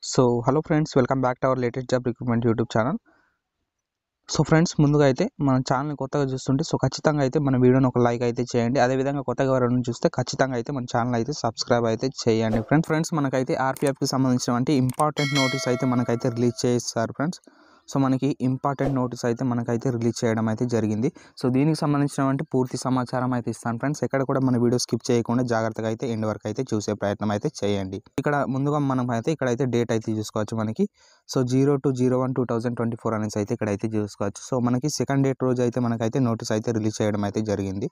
So hello friends, welcome back to our latest job recruitment YouTube channel. So friends, ముందుగా అయితే మన ఛానల్ని కొత్తగా చూస్తుంటే ఖచ్చితంగా అయితే మన వీడియోని ఒక లైక్ అయితే చేయండి. అదేవిధంగా కొత్తగా ఎవరైనా చూస్తే ఖచ్చితంగా అయితే మన ఛానల్ అయితే సబ్స్క్రైబ్ అయితే చేయండి. ఫ్రెండ్స్ మనకైతే ఆర్పిఎఫ్కి సంబంధించినటువంటి ఇంపార్టెంట్ నోటీస్ అయితే మనకైతే రిలీజ్ చేస్తారు ఫ్రెండ్స్. సో మనకి ఇంపార్టెంట్ నోటీస్ అయితే మనకైతే రిలీజ్ చేయడం అయితే జరిగింది. సో దీనికి సంబంధించినటువంటి పూర్తి సమాచారం అయితే ఇస్తాను ఫ్రెండ్స్. ఎక్కడ కూడా మన వీడియో స్కిప్ చేయకుండా జాగ్రత్తగా అయితే ఎండ్ వరకు అయితే చూసే ప్రయత్నం అయితే చేయండి. ఇక్కడ ముందుగా మనం అయితే ఇక్కడైతే డేట్ అయితే చూసుకోవచ్చు. మనకి సో 02/01/2024 అనేసి అయితే ఇక్కడైతే చూసుకోవచ్చు. సో మనకి సెకండ్ డేట్ రోజు అయితే మనకైతే నోటీస్ అయితే రిలీజ్ చేయడం అయితే జరిగింది.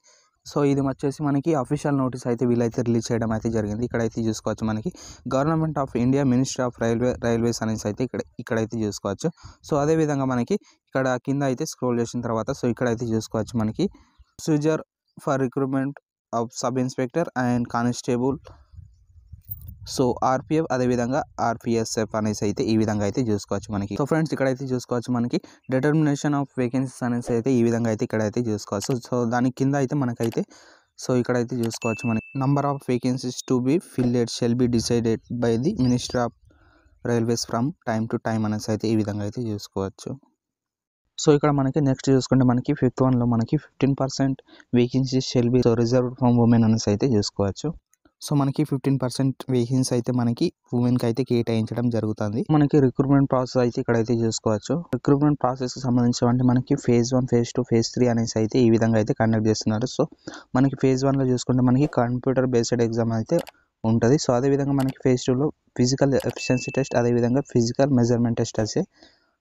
సో ఇది వచ్చేసి మనకి అఫీషియల్ నోటీస్ అయితే వీళ్ళైతే రిలీజ్ చేయడం అయితే జరిగింది. ఇక్కడైతే చూసుకోవచ్చు మనకి government of India ministry of railways అనేసి అయితే ఇక్కడైతే చూసుకోవచ్చు. సో అదేవిధంగా మనకి ఇక్కడ కింద అయితే స్క్రోల్ చేసిన తర్వాత సో ఇక్కడైతే చూసుకోవచ్చు మనకి procedure for recruitment of sub inspector and constable, so RPF అదేవిధంగా ఆర్పిఎస్ఎఫ్ అనేసి అయితే ఈ విధంగా అయితే చూసుకోవచ్చు మనకి. సో ఫ్రెండ్స్, ఇక్కడైతే చూసుకోవచ్చు మనకి డిటర్మినేషన్ ఆఫ్ వేకెన్సీస్ అనేసి అయితే ఈ విధంగా అయితే ఇక్కడైతే చూసుకోవచ్చు. సో దాని కింద అయితే మనకైతే సో ఇక్కడైతే చూసుకోవచ్చు మనకి number of vacancies to be filled shall be decided by the ministry of railways from time to time అనేసి అయితే ఈ విధంగా అయితే చూసుకోవచ్చు. సో ఇక్కడ మనకి నెక్స్ట్ చూసుకుంటే మనకి 5th వన్లో మనకి 15% vacancies shall be reserved from women అనేసి అయితే చూసుకోవచ్చు. సో మనకి 15% వేకెన్సీ అయితే మనకి ఉమెన్కి అయితే కేటాయించడం జరుగుతుంది. మనకి రిక్రూట్మెంట్ ప్రాసెస్ అయితే ఇక్కడైతే చూసుకోవచ్చు. రిక్రూట్మెంట్ ప్రాసెస్కి సంబంధించి మనకి phase 1, phase 2, phase 3 అనేసి అయితే ఈ విధంగా అయితే కండక్ట్ చేస్తున్నారు. సో మనకి phase 1లో చూసుకుంటే మనకి కంప్యూటర్ బేస్డ్ ఎగ్జామ్ అయితే ఉంటుంది. సో అదేవిధంగా మనకి phase 2లో ఫిజికల్ ఎఫిషియన్సీ టెస్ట్, అదేవిధంగా ఫిజికల్ మెజర్మెంట్ టెస్ట్ అయితే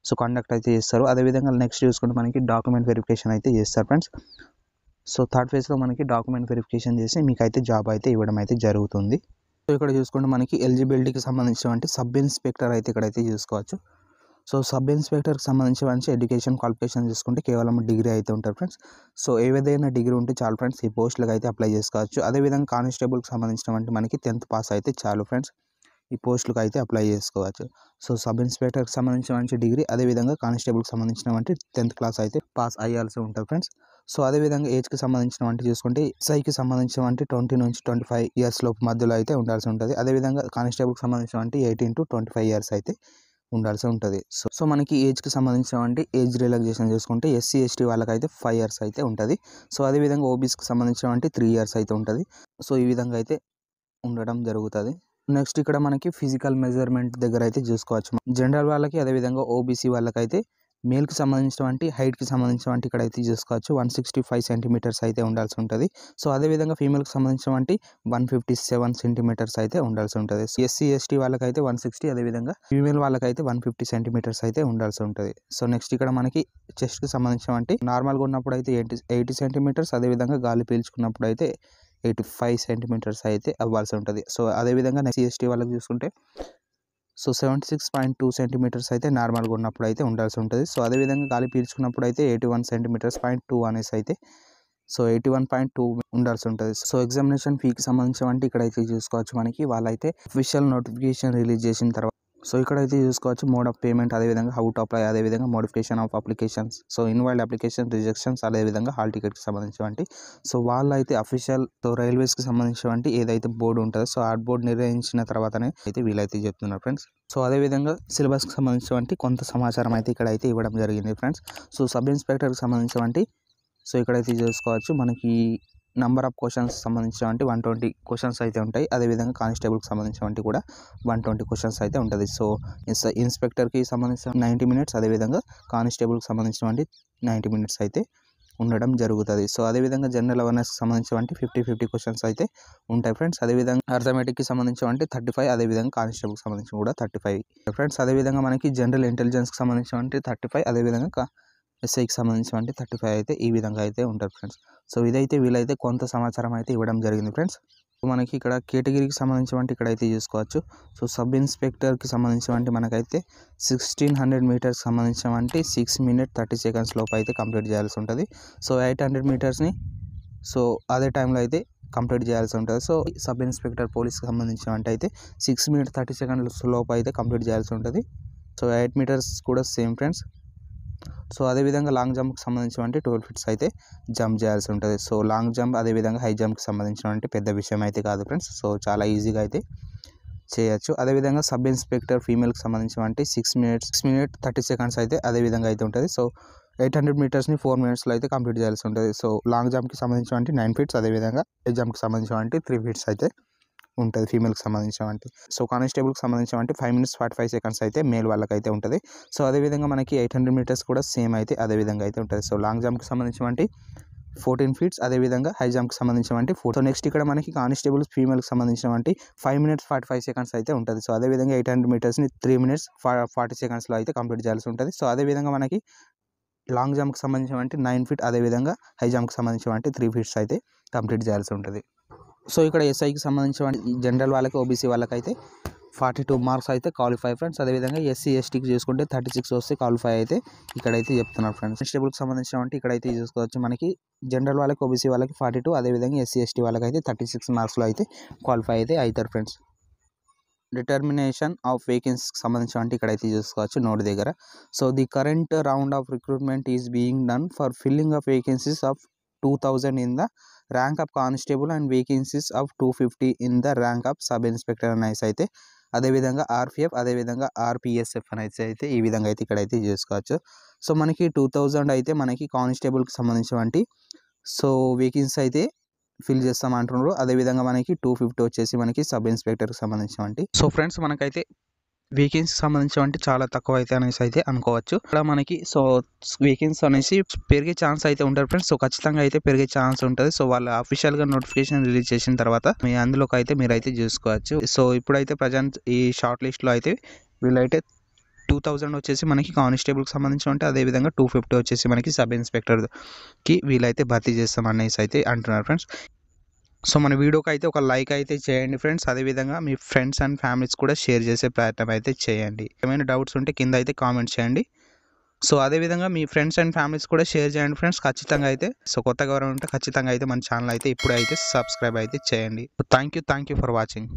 సో కండక్ట్ అయితే చేస్తారు. అదేవిధంగా నెక్స్ట్ చూసుకుంటే మనకి డాక్యుమెంట్ వెరిఫికేషన్ అయితే చేస్తారు ఫ్రెండ్స్. సో థర్డ్ ఫేజ్లో మనకి డాక్యుమెంట్ వెరిఫికేషన్ చేసి మీకు అయితే జాబ్ అయితే ఇవ్వడం అయితే జరుగుతుంది. సో ఇక్కడ చూసుకుంటే మనకి ఎలిజిబిలిటీకి సంబంధించినటువంటి సబ్ ఇన్స్పెక్టర్ అయితే ఇక్కడైతే చూసుకోవచ్చు. సో సబ్ ఇన్స్పెక్టర్కి సంబంధించి ఎడ్యుకేషన్ క్వాలిఫికేషన్ చూసుకుంటే కేవలం డిగ్రీ అయితే ఉంటుంది ఫ్రెండ్స్. సో ఏదైనా డిగ్రీ ఉంటే చాలు ఫ్రెండ్స్, ఈ పోస్టులకు అయితే అప్లై చేసుకోవచ్చు. అదేవిధంగా కానిస్టేబుల్కి సంబంధించినటువంటి మనకి 10th పాస్ అయితే చాలు ఫ్రెండ్స్, ఈ పోస్టులకు అయితే అప్లై చేసుకోవచ్చు. సో సబ్ ఇన్స్పెక్టర్కి సంబంధించిన డిగ్రీ, అదేవిధంగా కానిస్టేబుల్కి సంబంధించినటువంటి 10th క్లాస్ అయితే పాస్ అయ్యాల్సి ఉంటుంది ఫ్రెండ్స్. సో అదేవిధంగా ఏజ్కి సంబంధించినటువంటి చూసుకుంటే ఎస్ఐకి సంబంధించినటువంటి 20 నుంచి 25 ఇయర్స్ లోపు మధ్యలో అయితే ఉండాల్సి ఉంటుంది. అదేవిధంగా కానిస్టేబుల్కి సంబంధించినటువంటి 18 to 25 ఇయర్స్ అయితే ఉండాల్సి ఉంటుంది. సో మనకి ఏజ్కి సంబంధించినటువంటి ఏజ్ రిలాక్సేషన్ చూసుకుంటే ఎస్సీ ఎస్టీ వాళ్ళకైతే 5 ఇయర్స్ అయితే ఉంటుంది. సో అదేవిధంగా ఓబీస్కి సంబంధించినటువంటి 3 ఇయర్స్ అయితే ఉంటుంది. సో ఈ విధంగా అయితే ఉండడం జరుగుతుంది. నెక్స్ట్ ఇక్కడ మనకి ఫిజికల్ మెజర్మెంట్ దగ్గర అయితే చూసుకోవచ్చు. జనరల్ వాళ్ళకి, అదేవిధంగా ఓబీసీ వాళ్ళకైతే మేల్కి సంబంధించినటువంటి హైట్కి సంబంధించినటువంటి ఇక్కడైతే చూసుకోవచ్చు 165 సెంటీమీటర్స్ అయితే ఉండాల్సి ఉంటుంది. సో అదేవిధంగా ఫీమేల్కి సంబంధించినటువంటి 157 సెంటీమీటర్స్ అయితే ఉండాల్సి ఉంటుంది. ఎస్సీ ఎస్టీ వాళ్ళకైతే 160, అదేవిధంగా ఫీమేల్ వాళ్ళకైతే 150 సెంటీమీటర్స్ అయితే ఉండాల్సి ఉంటుంది. సో నెక్స్ట్ ఇక్కడ మనకి చెస్ట్కి సంబంధించినటువంటి నార్మల్గా ఉన్నప్పుడు అయితే 80 సెంటీమీటర్స్, అదేవిధంగా గాలి పీల్చుకున్నప్పుడు అయితే 85 సెంటీమీటర్స్ అయితే అవ్వాల్సి ఉంటుంది. సో అదేవిధంగా ఎస్సీ ఎస్టీ వాళ్ళకి చూసుకుంటే సో 76.2 సెంటీమీటర్స్ అయితే నార్మల్గా ఉన్నప్పుడు అయితే ఉండాల్సి ఉంటుంది. సో అదేవిధంగా గాలి పీల్చుకున్నప్పుడు అయితే 81 సెంటీమీటర్స్ పాయింట్ 2 అనేసి అయితే సో 81.2 ఉండాల్సి ఉంటుంది. సో ఎగ్జామినేషన్ ఫీకి సంబంధించి ఇక్కడైతే చూసుకోవచ్చు మనకి వాళ్ళైతే అఫీషియల్ నోటిఫికేషన్ రిలీజ్ చేసిన తర్వాత సో ఇక్కడైతే చూసుకోవచ్చు మోడ్ ఆఫ్ పేమెంట్, అదేవిధంగా హౌ టు అప్లై, అదేవిధంగా modification of applications, so involved application rejections, అదేవిధంగా హాల్ టికెట్కి సంబంధించి సో వాళ్ళైతే అఫీషియల్ సో రైల్వేస్కి సంబంధించి ఏదైతే బోర్డు ఉంటుందో సో ఆ బోర్డు నిర్వహించిన తర్వాతనే అయితే వీళ్ళైతే చెప్తున్నారు ఫ్రెండ్స్. సో అదేవిధంగా సిలబస్కి సంబంధించి కొంత సమాచారం అయితే ఇక్కడైతే ఇవ్వడం జరిగింది ఫ్రెండ్స్. సో సబ్ ఇన్స్పెక్టర్కి సంబంధించి సో ఇక్కడైతే చూసుకోవచ్చు మనకి నంబర్ ఆఫ్ క్వశ్చన్స్ సంబంధించినటువంటి 120 క్వశ్చన్స్ అయితే ఉంటాయి. అదేవిధంగా కానిస్టేబుల్కి సంబంధించినటువంటి కూడా 120 క్వశ్చన్స్ అయితే ఉంటుంది. సో ఇన్స్పెక్టర్కి సంబంధించిన 90 మినిట్స్, అదేవిధంగా కానిస్టేబుల్కి సంబంధించినటువంటి 90 మినిట్స్ అయితే ఉండడం జరుగుతుంది. సో అదేవిధంగా జనరల్ అవేర్నెస్కి సంబంధించినటువంటి 50 క్వశ్చన్స్ అయితే ఉంటాయి ఫ్రెండ్స్. అదేవిధంగా అర్థమెటిక్కి సంబంధించినటువంటి 35, అదేవిధంగా కానిస్టేబుల్కి సంబంధించి కూడా 35 ఫ్రెండ్స్. అదేవిధంగా మనకి జనరల్ ఇంటెలిజెన్స్కి సంబంధించినటువంటి 35, అదేవిధంగా ఎస్ఐకి సంబంధించినటువంటి 35 అయితే ఈ విధంగా అయితే ఉంటారు ఫ్రెండ్స్. సో ఇదైతే వీళ్ళైతే కొంత సమాచారం అయితే ఇవ్వడం జరిగింది ఫ్రెండ్స్. మనకి ఇక్కడ కేటగిరీకి సంబంధించి ఇక్కడైతే చూసుకోవచ్చు. సో సబ్ ఇన్స్పెక్టర్కి సంబంధించి మనకైతే 1600 మీటర్స్ సంబంధించి 6 minutes 30 seconds లోపు అయితే కంప్లీట్ చేయాల్సి ఉంటుంది. సో 800 మీటర్స్ని సో అదే టైంలో అయితే కంప్లీట్ చేయాల్సి ఉంటుంది. సో సబ్ ఇన్స్పెక్టర్ పోలీస్కి సంబంధించి అయితే 6 minutes 30 seconds లోపు అయితే కంప్లీట్ చేయాల్సి ఉంటుంది. సో 8 meters కూడా సేమ్ ఫ్రెండ్స్. సో అదేవిధంగా లాంగ్ జంప్కి సంబంధించినటువంటి 12 feet అయితే జంప్ చేయాల్సి ఉంటుంది. సో లాంగ్ జంప్, అదేవిధంగా హై జంప్కి సంబంధించినటువంటి పెద్ద విషయం అయితే కాదు ఫ్రెండ్స్. సో చాలా ఈజీగా అయితే చేయొచ్చు. అదేవిధంగా సబ్ ఇన్స్పెక్టర్ ఫీమేల్కి సంబంధించి 6 మినిట్స్ 30 సెకండ్స్ అయితే అదే విధంగా అయితే ఉంటుంది. సో 800 మీటర్స్ని 4 మినిట్స్లో అయితే కంప్లీట్ చేయాల్సి ఉంటుంది. సో లాంగ్ జంప్కి సంబంధించి 9 ఫీట్స్, అదేవిధంగా హై జంప్కి సంబంధించి 3 ఫీట్స్ అయితే ఉంటుంది ఫీమేల్కి సంబంధించి. సో కానిస్టేబుల్కి సంబంధించి 5 మినిట్స్ 45 సెకండ్స్ అయితే మేల్ వాళ్ళకైతే ఉంటుంది. సో అదేవిధంగా మనకి 800 మీటర్స్ కూడా సేమ్ అయితే అదే విధంగా అయితే ఉంటుంది. సో లాంగ్ జంప్కి సంబంధించి 14 ఫీట్స్, అదేవిధంగా హై జంప్కి సంబంధించి 4. సో నెక్స్ట్ ఇక్కడ మనకి కానిస్టేబుల్స్ ఫీమేల్కి సంబంధించి 5 మినిట్స్ 45 సెకండ్స్ అయితే ఉంటుంది. సో అదేవిధంగా 800 మీటర్స్ని 3 మినిట్స్ 40 సెకండ్స్లో అయితే కంప్లీట్ చేయాల్సి ఉంటుంది. సో అదేవిధంగా మనకి లాంగ్ జంప్కి సంబంధించి 9 ఫీట్, అదేవిధంగా హై జంప్కి సంబంధించి 3 ఫీట్స్ అయితే కంప్లీట్ చేయాల్సి ఉంటుంది. సో ఇక్కడ ఎస్ఐకి సంబంధించి జనరల్ వాళ్ళకి, ఓబీసీ వాళ్ళకైతే 42 మార్క్స్ అయితే క్వాలిఫై ఫ్రెండ్స్. అదేవిధంగా ఎస్సీ ఎస్టీకి చూసుకుంటే 36 వస్తే క్వాలిఫై అయితే ఇక్కడైతే చెప్తున్నారు ఫ్రెండ్స్. కానిస్టేబుల్కి సంబంధించి ఇక్కడైతే చూసుకోవచ్చు మనకి జనరల్ వాళ్ళకి, ఓబీసీ వాళ్ళకి 42, అదేవిధంగా ఎస్సీ ఎస్టీ వాళ్ళకి అయితే 36 మార్క్స్లో అయితే క్వాలిఫై అయితే అవుతారు ఫ్రెండ్స్. డిటర్మినేషన్ ఆఫ్ వేకెన్సీకి సంబంధించి ఇక్కడైతే చూసుకోవచ్చు నోట్ దగ్గర. So the current round of recruitment is being done for filling of vacancies of 2000 in the rank of constable and vacancies of 250 in the rank of sub inspector అనేసి అయితే, అదేవిధంగా RPF, అదేవిధంగా RPSF అనేసి అయితే ఈ విధంగా అయితే ఇక్కడైతే చేసుకోవచ్చు. సో మనకి 2000 అయితే మనకి కానిస్టేబుల్కి సంబంధించి సో వేకెన్సీ అయితే ఫిల్ చేస్తామంటున్నారు. అదేవిధంగా మనకి 250 వచ్చేసి మనకి సబ్ ఇన్స్పెక్టర్కి సంబంధించి. సో ఫ్రెండ్స్ మనకైతే వేకెన్సీ సంబంధించి చాలా తక్కువ అయితే అనేసి అయితే అనుకోవచ్చు. ఇక్కడ మనకి సో వేకెన్సీ అనేసి పెరిగే ఛాన్స్ అయితే ఉంటుంది ఫ్రెండ్స్. సో ఖచ్చితంగా అయితే పెరిగే ఛాన్స్ ఉంటుంది. సో వాళ్ళ అఫీషియల్గా నోటిఫికేషన్ రిలీజ్ చేసిన తర్వాత మీ అందులోకి అయితే మీరైతే చూసుకోవచ్చు. సో ఇప్పుడైతే ప్రజెంట్ ఈ షార్ట్ లిస్ట్లో అయితే వీళ్ళైతే 2000 వచ్చేసి మనకి కానిస్టేబుల్కి సంబంధించి, అదేవిధంగా 250 వచ్చేసి మనకి సబ్ ఇన్స్పెక్టర్కి వీళ్ళైతే భర్తీ చేస్తాం అనేసి అయితే అంటున్నారు ఫ్రెండ్స్. సో మన వీడియోకి అయితే ఒక లైక్ అయితే చేయండి ఫ్రెండ్స్. అదేవిధంగా మీ ఫ్రెండ్స్ అండ్ ఫ్యామిలీస్ కూడా షేర్ చేసే ప్రయత్నం అయితే చేయండి. ఏమైనా డౌట్స్ ఉంటే కింద అయితే కామెంట్ చేయండి. సో అదేవిధంగా మీ ఫ్రెండ్స్ అండ్ ఫ్యామిలీస్ కూడా షేర్ చేయండి ఫ్రెండ్స్ ఖచ్చితంగా అయితే. సో కొత్తగా ఎవరైనా ఉంటే ఖచ్చితంగా అయితే మన ఛానల్ అయితే ఇప్పుడు అయితే సబ్స్క్రైబ్ అయితే చేయండి. Thank you for watching.